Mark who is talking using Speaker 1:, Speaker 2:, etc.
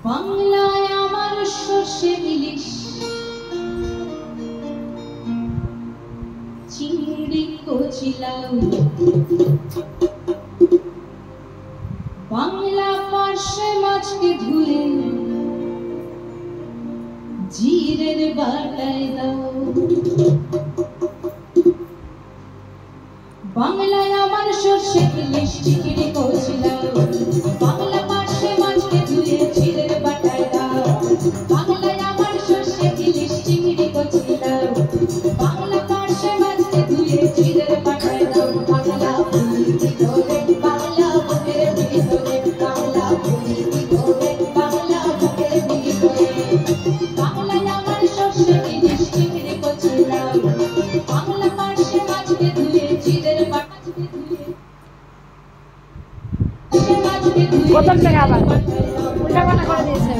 Speaker 1: বাংলায় আমার সর্ষে ইলিশ চিংড়ি কচি লাউ বাংলা পার্শে মাছকে ধুয়ে জিরের বাটায় দাও। বাংলায় আমার সর্ষে ইলিশ চিংড়ি কচি লাউ বাংলা পার্শে মাছকে ধুয়ে জিরের বাটায় দাও। বাংলায় আমার সর্ষে ইলিশ চিংড়ি কচি লাউ বাংলা পার্শে মাছকে ধুয়ে জিরের বাটায় দাও। বাংলা বলি ধরে বাংলা বুকের ভিতরে বাংলা বলি ধরে বাংলা বুকের ভিতরে বাংলায় আমার সর্ষে ইলিশ চিংড়ি কচি লাউ বাংলা পার্শে মাছকে ধুয়ে জিরের বাটায়
Speaker 2: প্রথম থেকে আবার উল্টা পাল্টা করে দিয়েছে।